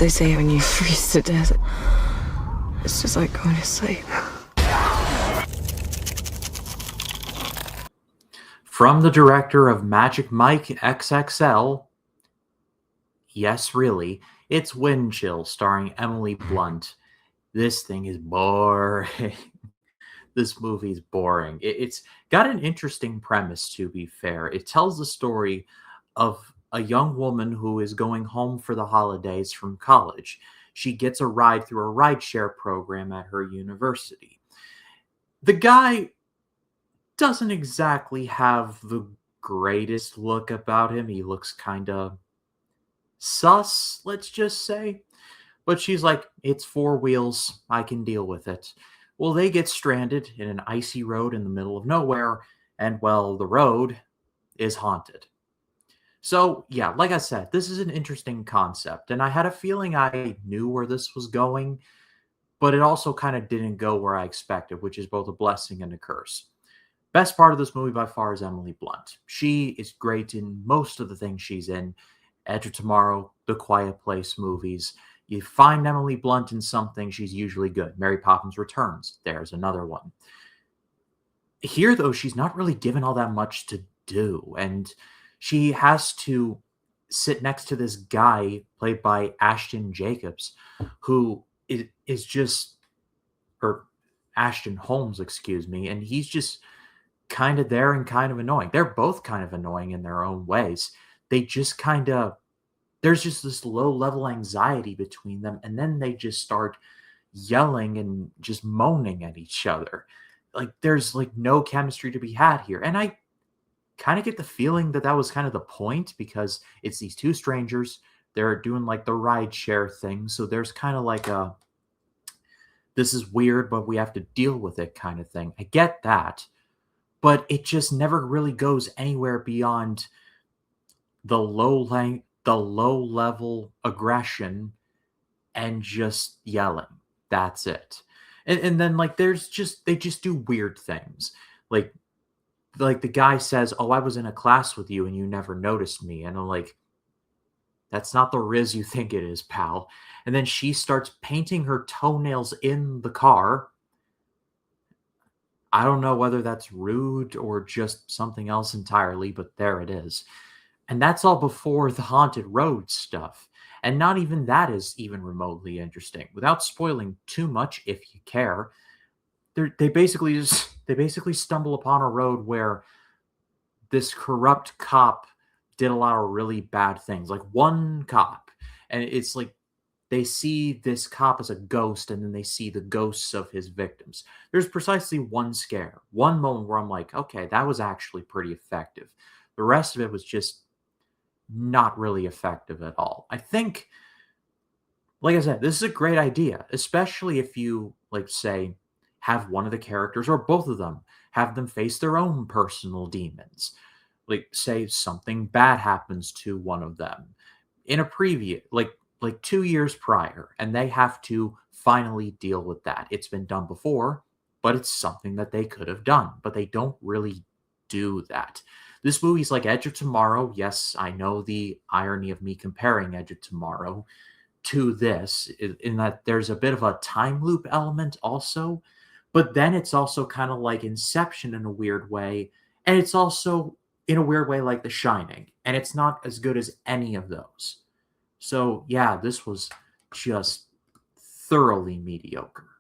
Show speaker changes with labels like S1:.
S1: They say when you freeze to death, it's just like going to sleep.
S2: From the director of Magic Mike XXL, yes, really, it's Wind Chill starring Emily Blunt. This thing is boring. This movie's boring. It's got an interesting premise, to be fair. It tells the story of a young woman who is going home for the holidays from college. She gets a ride through a rideshare program at her university. The guy doesn't exactly have the greatest look about him. He looks kind of sus, let's just say. But she's like, it's four wheels. I can deal with it. Well, they get stranded in an icy road in the middle of nowhere, and well, the road is haunted. So, yeah, like I said, this is an interesting concept, and I had a feeling I knew where this was going, but it also kind of didn't go where I expected, which is both a blessing and a curse. Best part of this movie by far is Emily Blunt. She is great in most of the things she's in. Edge of Tomorrow, The Quiet Place movies. You find Emily Blunt in something, she's usually good. Mary Poppins Returns, there's another one. Here, though, she's not really given all that much to do, and she has to sit next to this guy played by Ashton Jacobs, who is just, or Ashton Holmes, excuse me, and he's just kind of there and kind of annoying. They're both kind of annoying in their own ways. They just kind of, there's just this low level anxiety between them, and then they just start yelling and just moaning at each other. Like there's like no chemistry to be had here. And I kind of get the feeling that that was kind of the point, because it's these two strangers, they're doing like the ride share thing, so there's kind of like a, this is weird but we have to deal with it kind of thing. I get that, but it just never really goes anywhere beyond the low level aggression and just yelling. That's it. And then like there's just, they just do weird things. Like the guy says, "Oh, I was in a class with you and you never noticed me." And I'm like, "That's not the Riz you think it is, pal." And then she starts painting her toenails in the car. I don't know whether that's rude or just something else entirely, but there it is. And that's all before the haunted road stuff. And not even that is even remotely interesting. Without spoiling too much, if you care, they basically stumble upon a road where this corrupt cop did a lot of really bad things. Like one cop, and it's like they see this cop as a ghost, and then they see the ghosts of his victims. There's precisely one scare, one moment where I'm like, okay, that was actually pretty effective. The rest of it was just not really effective at all. I think, like I said, this is a great idea, especially if you, like, say, have one of the characters or both of them have them face their own personal demons. Like, say something bad happens to one of them in a previous, like 2 years prior, and they have to finally deal with that. It's been done before, but it's something that they could have done, but they don't really do that. This movie's like Edge of Tomorrow. Yes, I know the irony of me comparing Edge of Tomorrow to this, in that there's a bit of a time loop element also, but then it's also kind of like Inception in a weird way, and it's also in a weird way like The Shining, and it's not as good as any of those. So yeah, this was just thoroughly mediocre.